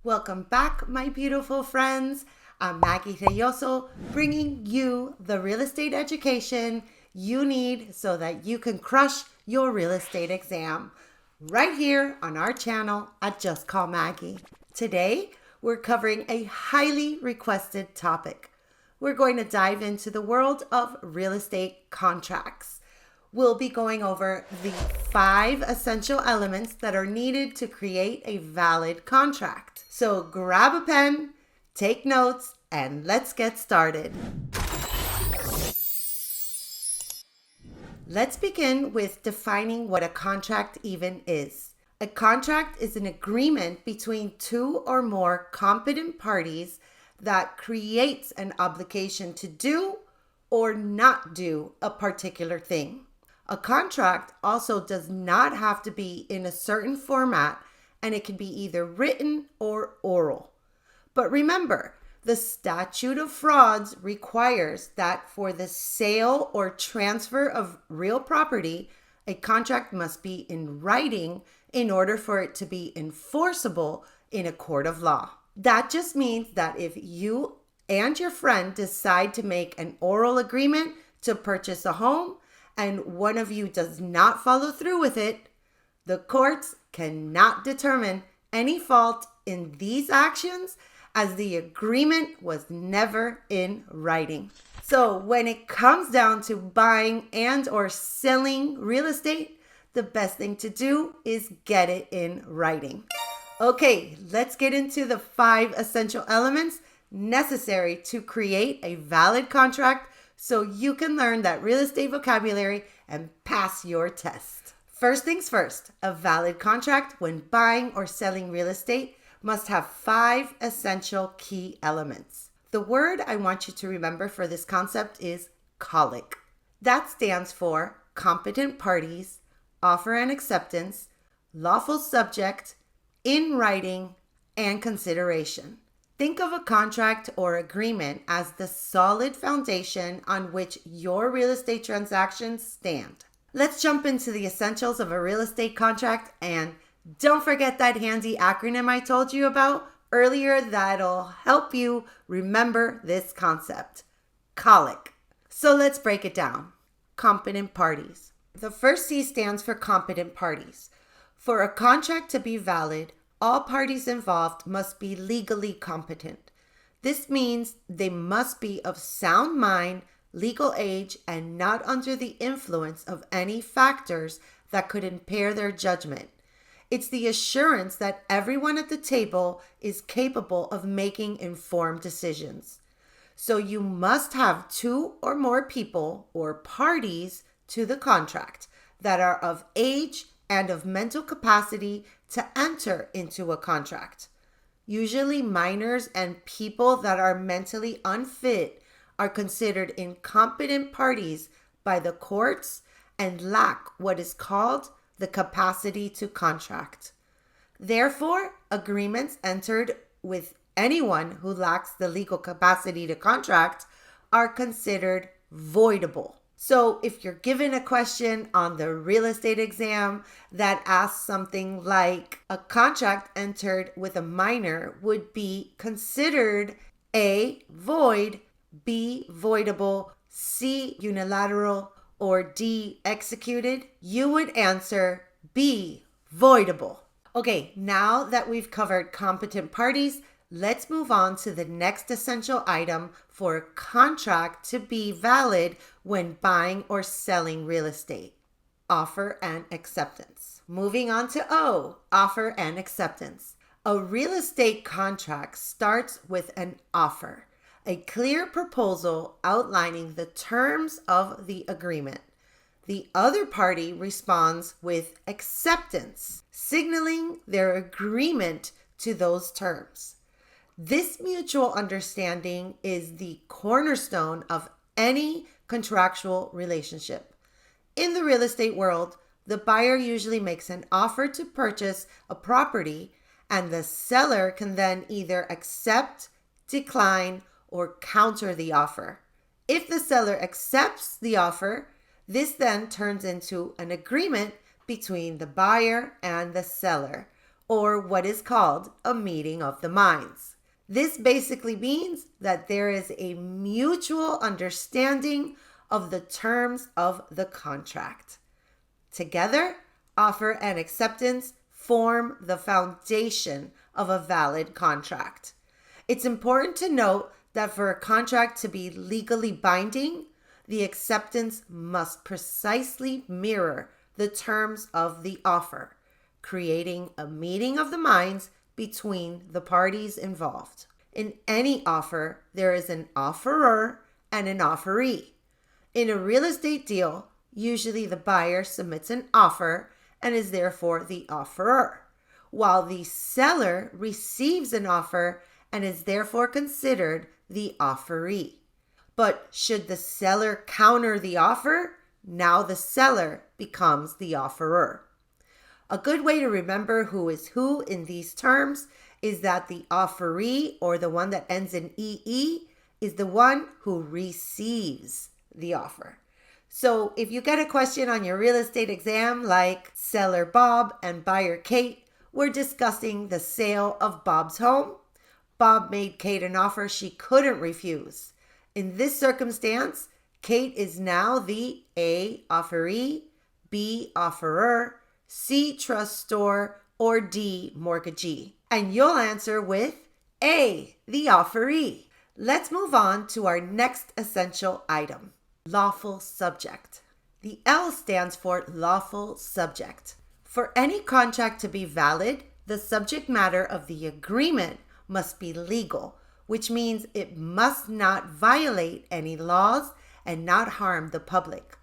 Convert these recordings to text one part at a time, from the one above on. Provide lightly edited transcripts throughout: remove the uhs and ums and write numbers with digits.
Welcome back, my beautiful friends. I'm Maggie Relloso, bringing you the real estate education you need so that you can crush your real estate exam right here on our channel at Just Call Maggie. Today, we're covering a highly requested topic. We're going to dive into the world of real estate contracts. We'll be going over the 5 essential elements that are needed to create a valid contract. So grab a pen, take notes, and let's get started. Let's begin with defining what a contract even is. A contract is an agreement between 2 or more competent parties that creates an obligation to do or not do a particular thing. A contract also does not have to be in a certain format, and it can be either written or oral. But remember, the statute of frauds requires that for the sale or transfer of real property, a contract must be in writing in order for it to be enforceable in a court of law. That just means that if you and your friend decide to make an oral agreement to purchase a home, and one of you does not follow through with it, the courts cannot determine any fault in these actions as the agreement was never in writing. So when it comes down to buying and or selling real estate, the best thing to do is get it in writing. Okay, let's get into the 5 essential elements necessary to create a valid contract so you can learn that real estate vocabulary and pass your test. First things first, a valid contract when buying or selling real estate must have 5 essential key elements. The word I want you to remember for this concept is COLIC. That stands for competent parties, offer and acceptance, lawful subject, in writing, and consideration. Think of a contract or agreement as the solid foundation on which your real estate transactions stand. Let's jump into the essentials of a real estate contract, and don't forget that handy acronym I told you about earlier that'll help you remember this concept. COLIC. So let's break it down. Competent parties. The first C stands for competent parties. For a contract to be valid, all parties involved must be legally competent. This means they must be of sound mind, legal age, and not under the influence of any factors that could impair their judgment. It's the assurance that everyone at the table is capable of making informed decisions. So you must have 2 or more people or parties to the contract that are of age and of mental capacity to enter into a contract. Usually minors and people that are mentally unfit are considered incompetent parties by the courts and lack what is called the capacity to contract. Therefore, agreements entered with anyone who lacks the legal capacity to contract are considered voidable. So if you're given a question on the real estate exam that asks something like a contract entered with a minor would be considered A, void, B, voidable, C, unilateral, or D, executed, you would answer B, voidable. Okay, now that we've covered competent parties, let's move on to the next essential item for a contract to be valid when buying or selling real estate. Offer and acceptance. Moving on to O, offer and acceptance. A real estate contract starts with an offer, a clear proposal outlining the terms of the agreement. The other party responds with acceptance, signaling their agreement to those terms. This mutual understanding is the cornerstone of any contractual relationship. In the real estate world, the buyer usually makes an offer to purchase a property, and the seller can then either accept, decline, or counter the offer. If the seller accepts the offer, this then turns into an agreement between the buyer and the seller, or what is called a meeting of the minds. This basically means that there is a mutual understanding of the terms of the contract. Together, offer and acceptance form the foundation of a valid contract. It's important to note that for a contract to be legally binding, the acceptance must precisely mirror the terms of the offer, creating a meeting of the minds between the parties involved. In any offer, there is an offeror and an offeree. In a real estate deal, usually the buyer submits an offer and is therefore the offeror, while the seller receives an offer and is therefore considered the offeree. But should the seller counter the offer, now the seller becomes the offeror. A good way to remember who is who in these terms is that the offeree, or the one that ends in EE, is the one who receives the offer. So if you get a question on your real estate exam like seller Bob and buyer Kate were discussing the sale of Bob's home, Bob made Kate an offer she couldn't refuse. In this circumstance, Kate is now the A, offeree, B, offerer, C, trustor, or D, mortgagee. And you'll answer with A, the offeree. Let's move on to our next essential item, lawful subject. The L stands for lawful subject. For any contract to be valid, the subject matter of the agreement must be legal, which means it must not violate any laws and not harm the public.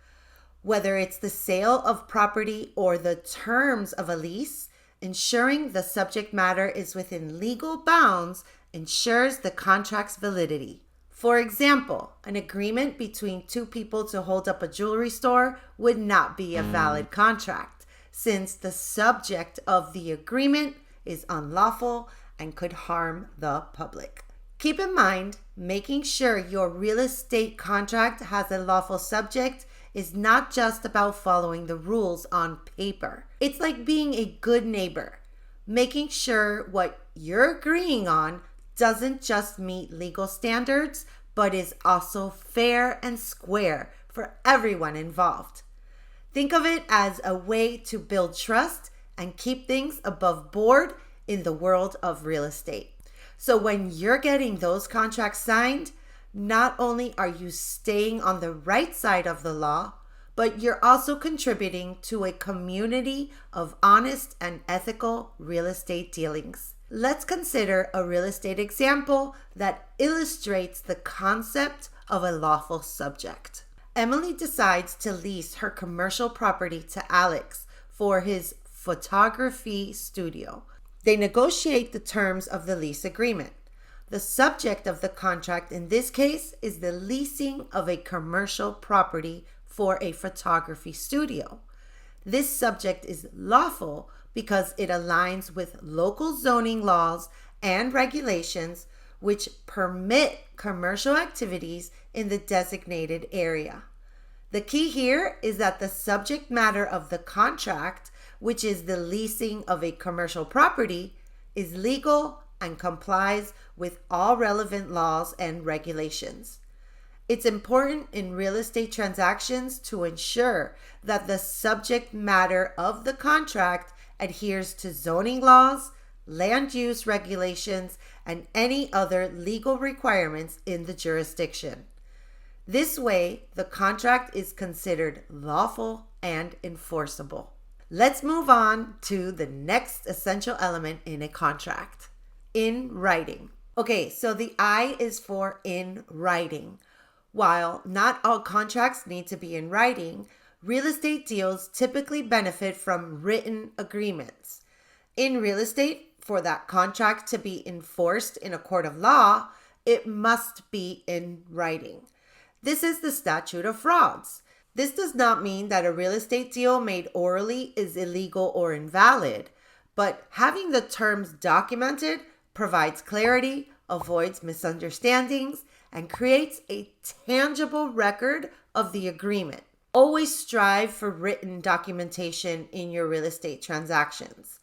Whether it's the sale of property or the terms of a lease, ensuring the subject matter is within legal bounds ensures the contract's validity. For example, an agreement between two people to hold up a jewelry store would not be a valid contract, since the subject of the agreement is unlawful and could harm the public. Keep in mind, making sure your real estate contract has a lawful subject is not just about following the rules on paper. It's like being a good neighbor, making sure what you're agreeing on doesn't just meet legal standards, but is also fair and square for everyone involved. Think of it as a way to build trust and keep things above board in the world of real estate. So when you're getting those contracts signed, not only are you staying on the right side of the law, but you're also contributing to a community of honest and ethical real estate dealings. Let's consider a real estate example that illustrates the concept of a lawful subject. Emily decides to lease her commercial property to Alex for his photography studio. They negotiate the terms of the lease agreement. The subject of the contract in this case is the leasing of a commercial property for a photography studio. This subject is lawful because it aligns with local zoning laws and regulations which permit commercial activities in the designated area. The key here is that the subject matter of the contract, which is the leasing of a commercial property, is legal and complies with all relevant laws and regulations. It's important in real estate transactions to ensure that the subject matter of the contract adheres to zoning laws, land use regulations, and any other legal requirements in the jurisdiction. This way, the contract is considered lawful and enforceable. Let's move on to the next essential element in a contract, in writing. Okay, so the I is for in writing. While not all contracts need to be in writing, real estate deals typically benefit from written agreements. In real estate, for that contract to be enforced in a court of law, it must be in writing. This is the statute of frauds. This does not mean that a real estate deal made orally is illegal or invalid, but having the terms documented provides clarity, avoids misunderstandings, and creates a tangible record of the agreement. Always strive for written documentation in your real estate transactions.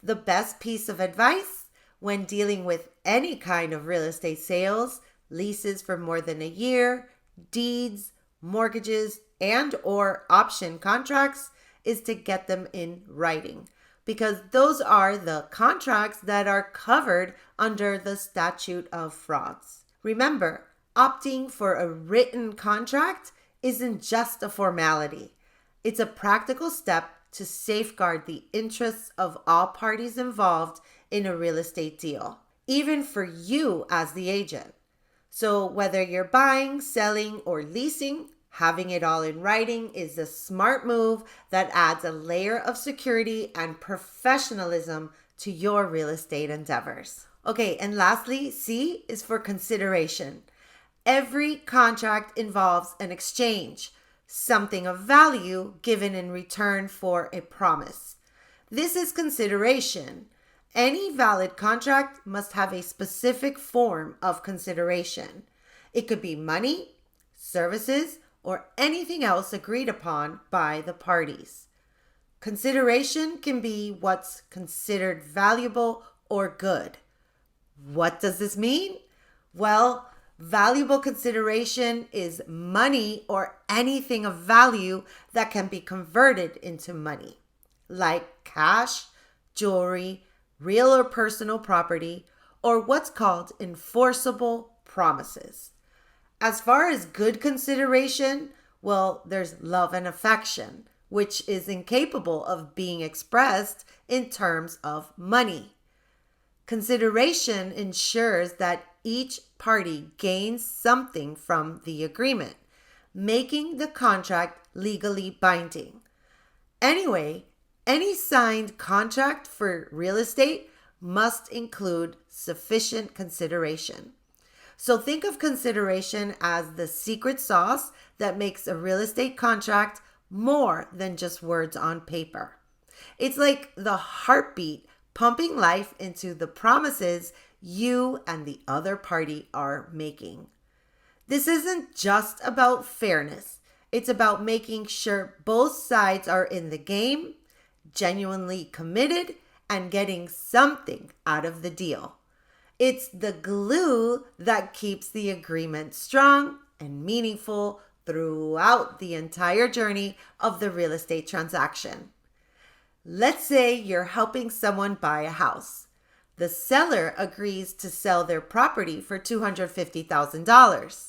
The best piece of advice when dealing with any kind of real estate sales, leases for more than a year, deeds, mortgages, and or option contracts is to get them in writing, because those are the contracts that are covered under the statute of frauds. Remember, opting for a written contract isn't just a formality. It's a practical step to safeguard the interests of all parties involved in a real estate deal, even for you as the agent. So whether you're buying, selling, or leasing, having it all in writing is a smart move that adds a layer of security and professionalism to your real estate endeavors. Okay, and lastly, C is for consideration. Every contract involves an exchange, something of value given in return for a promise. This is consideration. Any valid contract must have a specific form of consideration. It could be money, services, or anything else agreed upon by the parties. Consideration can be what's considered valuable or good. What does this mean? Well, valuable consideration is money or anything of value that can be converted into money, like cash, jewelry, real or personal property, or what's called enforceable promises. As far as good consideration, well, there's love and affection, which is incapable of being expressed in terms of money. Consideration ensures that each party gains something from the agreement, making the contract legally binding. Anyway, any signed contract for real estate must include sufficient consideration. So think of consideration as the secret sauce that makes a real estate contract more than just words on paper. It's like the heartbeat pumping life into the promises you and the other party are making. This isn't just about fairness. It's about making sure both sides are in the game, genuinely committed, and getting something out of the deal. It's the glue that keeps the agreement strong and meaningful throughout the entire journey of the real estate transaction. Let's say you're helping someone buy a house. The seller agrees to sell their property for $250,000.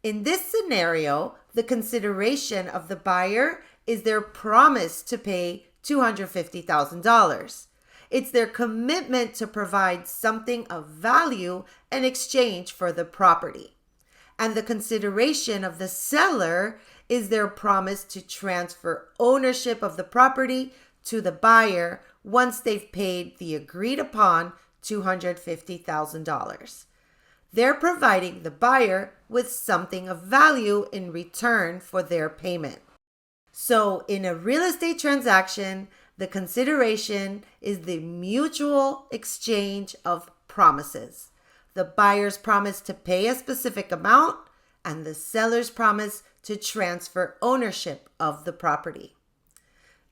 In this scenario, the consideration of the buyer is their promise to pay $250,000. It's their commitment to provide something of value in exchange for the property. And the consideration of the seller is their promise to transfer ownership of the property to the buyer once they've paid the agreed upon $250,000. They're providing the buyer with something of value in return for their payment. So in a real estate transaction, the consideration is the mutual exchange of promises. The buyer's promise to pay a specific amount and the seller's promise to transfer ownership of the property.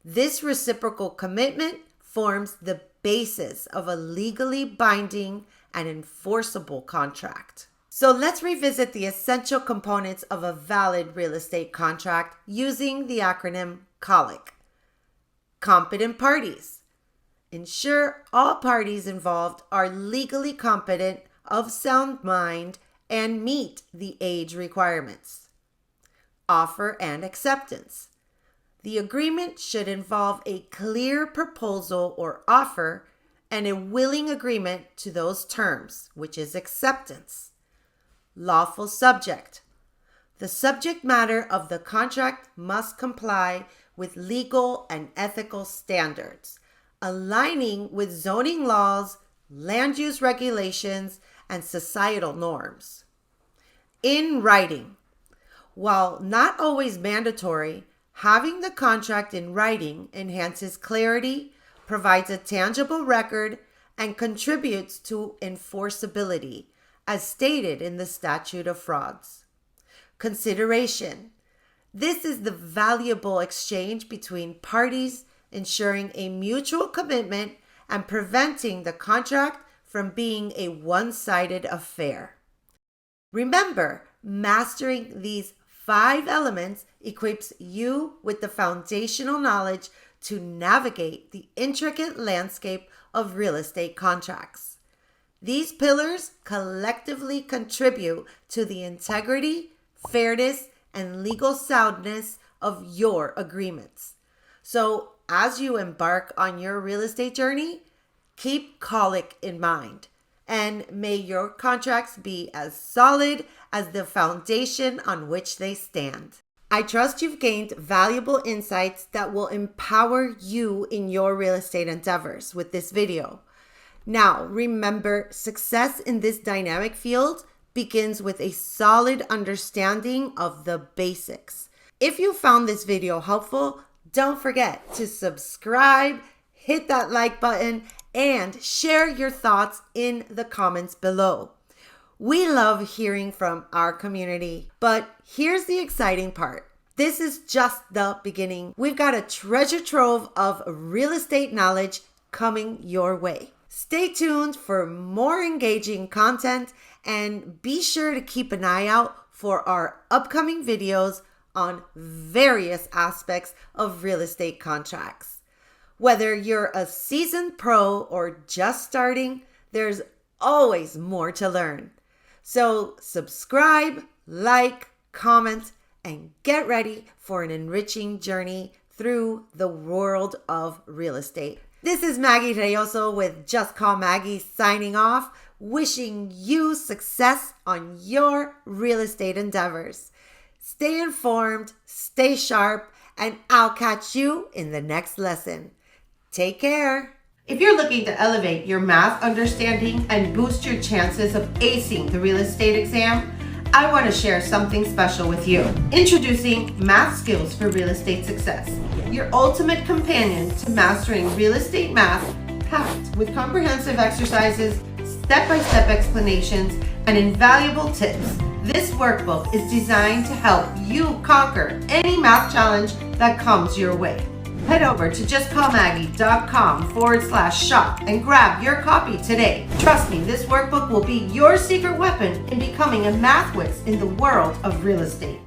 This reciprocal commitment forms the basis of a legally binding and enforceable contract. So let's revisit the essential components of a valid real estate contract using the acronym COLIC. Competent parties. Ensure all parties involved are legally competent, of sound mind, and meet the age requirements. Offer and acceptance. The agreement should involve a clear proposal or offer and a willing agreement to those terms, which is acceptance. Lawful subject. The subject matter of the contract must comply with legal and ethical standards, aligning with zoning laws, land use regulations, and societal norms. In writing. While not always mandatory, having the contract in writing enhances clarity, provides a tangible record, and contributes to enforceability, as stated in the statute of frauds. Consideration. This is the valuable exchange between parties, ensuring a mutual commitment and preventing the contract from being a one-sided affair. Remember, mastering these 5 elements equips you with the foundational knowledge to navigate the intricate landscape of real estate contracts. These pillars collectively contribute to the integrity, fairness, and legal soundness of your agreements. So, as you embark on your real estate journey, keep COLIC in mind, and may your contracts be as solid as the foundation on which they stand. I trust you've gained valuable insights that will empower you in your real estate endeavors with this video. Now, remember, success in this dynamic field begins with a solid understanding of the basics. If you found this video helpful, don't forget to subscribe, hit that like button, and share your thoughts in the comments below. We love hearing from our community, but here's the exciting part. This is just the beginning. We've got a treasure trove of real estate knowledge coming your way. Stay tuned for more engaging content and be sure to keep an eye out for our upcoming videos on various aspects of real estate contracts. Whether you're a seasoned pro or just starting, there's always more to learn. So subscribe, like, comment, and get ready for an enriching journey through the world of real estate. This is Maggie Relloso with Just Call Maggie signing off, wishing you success on your real estate endeavors. Stay informed, stay sharp, and I'll catch you in the next lesson. Take care. If you're looking to elevate your math understanding and boost your chances of acing the real estate exam, I want to share something special with you. Introducing Math Skills for Real Estate Success, your ultimate companion to mastering real estate math, packed with comprehensive exercises, step-by-step explanations, and invaluable tips. This workbook is designed to help you conquer any math challenge that comes your way. Head over to justcallmaggie.com/shop and grab your copy today. Trust me, this workbook will be your secret weapon in becoming a math whiz in the world of real estate.